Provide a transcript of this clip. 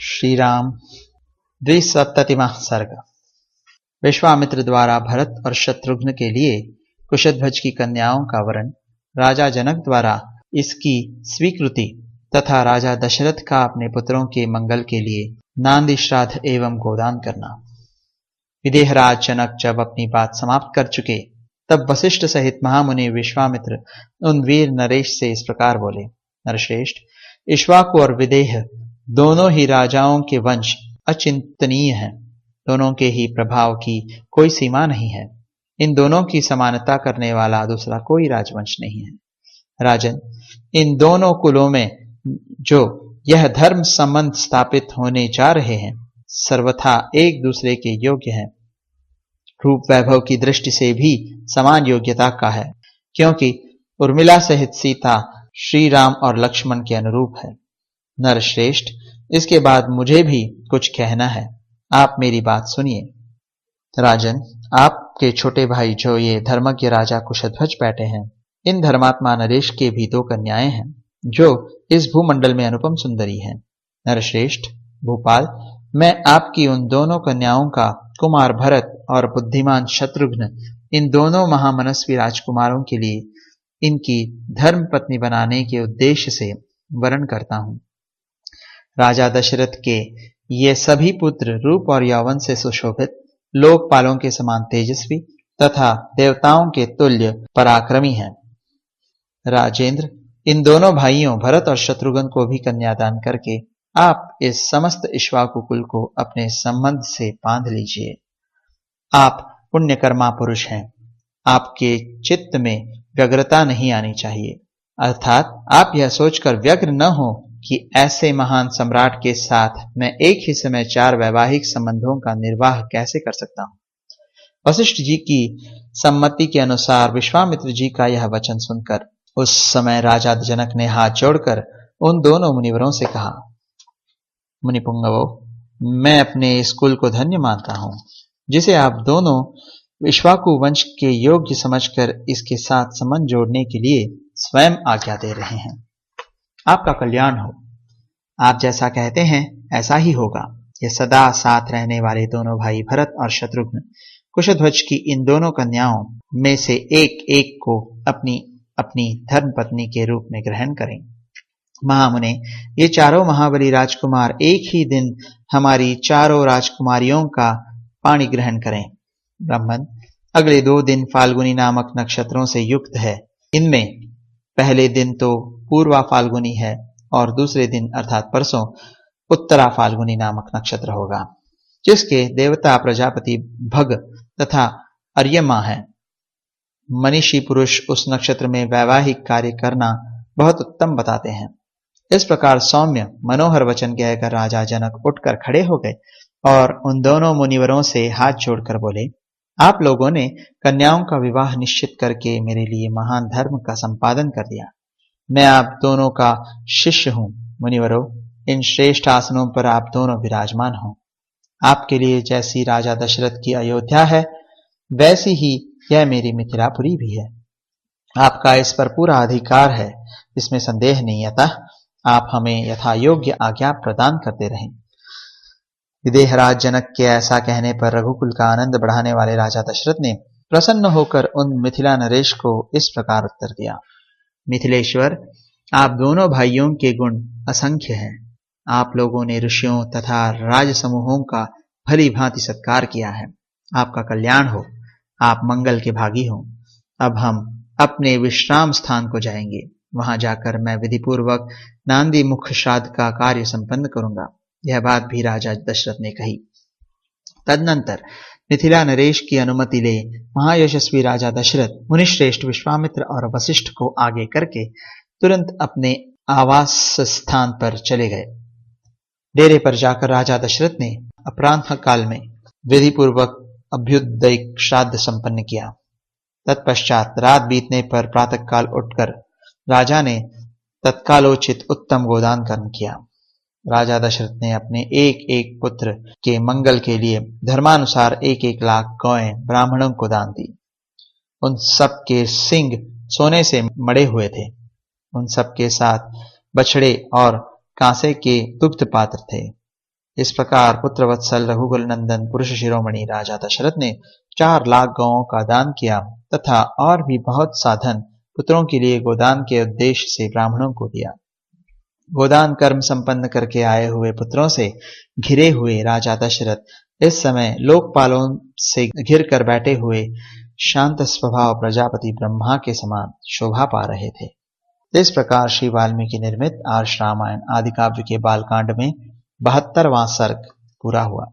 श्री राम द्विसप्ततिमः सर्ग। विश्वामित्र द्वारा भरत और शत्रुघ्न के लिए कुशध्वज की कन्याओं का वरण, राजा जनक द्वारा इसकी स्वीकृति तथा राजा दशरथ का अपने पुत्रों के मंगल के लिए नांदी श्राद्ध एवं गोदान करना। विदेहराज जनक जब अपनी बात समाप्त कर चुके, तब वशिष्ठ सहित महामुनि विश्वामित्र उन वीर नरेश से इस प्रकार बोले। नरश्रेष्ठ, इक्ष्वाकु और विदेह दोनों ही राजाओं के वंश अचिंतनीय हैं। दोनों के ही प्रभाव की कोई सीमा नहीं है। इन दोनों की समानता करने वाला दूसरा कोई राजवंश नहीं है। राजन, इन दोनों कुलों में जो यह धर्म संबंध स्थापित होने जा रहे हैं, सर्वथा एक दूसरे के योग्य हैं। रूप वैभव की दृष्टि से भी समान योग्यता का है, क्योंकि उर्मिला सहित सीता श्री राम और लक्ष्मण के अनुरूप है। नरश्रेष्ठ, इसके बाद मुझे भी कुछ कहना है, आप मेरी बात सुनिए। राजन, आपके छोटे भाई जो ये धर्मज्ञ राजा कुशध्वज बैठे हैं, इन धर्मात्मा नरेश के भी दो कन्याएं हैं, जो इस भूमंडल में अनुपम सुंदरी हैं। नरश्रेष्ठ भूपाल, मैं आपकी उन दोनों कन्याओं का कुमार भरत और बुद्धिमान शत्रुघ्न, इन दोनों महामनस्वी राजकुमारों के लिए इनकी धर्म पत्नी बनाने के उद्देश्य से वरण करता हूं। राजा दशरथ के ये सभी पुत्र रूप और यौवन से सुशोभित, लोकपालों के समान तेजस्वी तथा देवताओं के तुल्य पराक्रमी हैं। राजेंद्र, इन दोनों भाइयों भरत और शत्रुघ्न को भी कन्यादान करके आप इस समस्त इक्ष्वाकु कुल को अपने संबंध से बांध लीजिए। आप पुण्यकर्मा पुरुष हैं, आपके चित्त में व्यग्रता नहीं आनी चाहिए, अर्थात आप यह सोचकर व्यग्र न हो कि ऐसे महान सम्राट के साथ मैं एक ही समय 4 वैवाहिक संबंधों का निर्वाह कैसे कर सकता हूं। वशिष्ठ जी की सम्मति के अनुसार विश्वामित्र जी का यह वचन सुनकर उस समय राजा जनक ने हाथ जोड़कर उन दोनों मुनिवरों से कहा, मुनिपुंगवो, मैं अपने इस कुल को धन्य मानता हूं, जिसे आप दोनों इक्ष्वाकु वंश के योग्य समझकर इसके साथ संबंध जोड़ने के लिए स्वयं आज्ञा दे रहे हैं। आपका कल्याण हो। आप जैसा कहते हैं ऐसा ही होगा। ये सदा साथ रहने वाले दोनों भाई भरत और शत्रुघ्न कुशध्वज की इन दोनों कन्याओं में से एक एक को अपनी अपनी धर्म पत्नी के रूप में ग्रहण करें। महामुने, ये चारों महाबली राजकुमार एक ही दिन हमारी चारों राजकुमारियों का पाणी ग्रहण करें। ब्राह्मण, अगले 2 दिन फाल्गुनी नामक नक्षत्रों से युक्त है। इनमें पहले दिन तो पूर्वा फाल्गुनी है और दूसरे दिन अर्थात परसों उत्तरा फाल्गुनी नामक नक्षत्र होगा, जिसके देवता प्रजापति भग तथा अर्यमा है। मनीषी पुरुष उस नक्षत्र में वैवाहिक कार्य करना बहुत उत्तम बताते हैं। इस प्रकार सौम्य मनोहर वचन कहकर राजा जनक उठकर खड़े हो गए और उन दोनों मुनिवरों से हाथ जोड़कर बोले, आप लोगों ने कन्याओं का विवाह निश्चित करके मेरे लिए महान धर्म का संपादन कर दिया। मैं आप दोनों का शिष्य हूं। मुनिवरों, इन श्रेष्ठ आसनों पर आप दोनों विराजमान हो। आपके लिए जैसी राजा दशरथ की अयोध्या है, वैसी ही यह मेरी मिथिलापुरी भी है। आपका इस पर पूरा अधिकार है, इसमें संदेह नहीं। अतः आप हमें यथा योग्य आज्ञा प्रदान करते रहें। विदेहराज जनक के ऐसा कहने पर रघुकुल का आनंद बढ़ाने वाले राजा दशरथ ने प्रसन्न होकर उन मिथिला नरेश को इस प्रकार उत्तर दिया। मिथिलेश्वर, आप दोनों भाइयों के गुण असंख्य हैं। आप लोगों ने ऋषियों तथा राज समूहों का भली भांति सत्कार किया है। आपका कल्याण हो, आप मंगल के भागी हो। अब हम अपने विश्राम स्थान को जाएंगे। वहां जाकर मैं विधिपूर्वक नांदी मुख श्राद्ध का कार्य संपन्न करूंगा। यह बात भी राजा दशरथ ने कही। तदनंतर मिथिला नरेश की अनुमति ले महायशस्वी राजा दशरथ मुनिश्रेष्ठ विश्वामित्र और वशिष्ठ को आगे करके तुरंत अपने आवास स्थान पर चले गए। डेरे पर जाकर राजा दशरथ ने अपराह्न काल में विधिपूर्वक अभ्युदय श्राद्ध संपन्न किया। तत्पश्चात रात बीतने पर प्रातःकाल उठकर राजा ने तत्कालोचित उत्तम गोदान कर्म किया। राजा दशरथ ने अपने एक एक पुत्र के मंगल के लिए धर्मानुसार 1-1 लाख गौएं ब्राह्मणों को दान दी। उन सब के सिंग सोने से मड़े हुए थे। उन सब के साथ बछड़े और कांसे के दुग्ध पात्र थे। इस प्रकार पुत्रवत्सल रघुकुल नंदन पुरुष शिरोमणि राजा दशरथ ने 4 लाख गौओं का दान किया तथा और भी बहुत साधन पुत्रों के लिए गोदान के उद्देश्य से ब्राह्मणों को दिया। गोदान कर्म संपन्न करके आए हुए पुत्रों से घिरे हुए राजा दशरथ इस समय लोकपालों से घिर कर बैठे हुए शांत स्वभाव प्रजापति ब्रह्मा के समान शोभा पा रहे थे। इस प्रकार श्री वाल्मीकि निर्मित आर्ष रामायण आदि काव्य के बालकांड में 72वां सर्ग पूरा हुआ।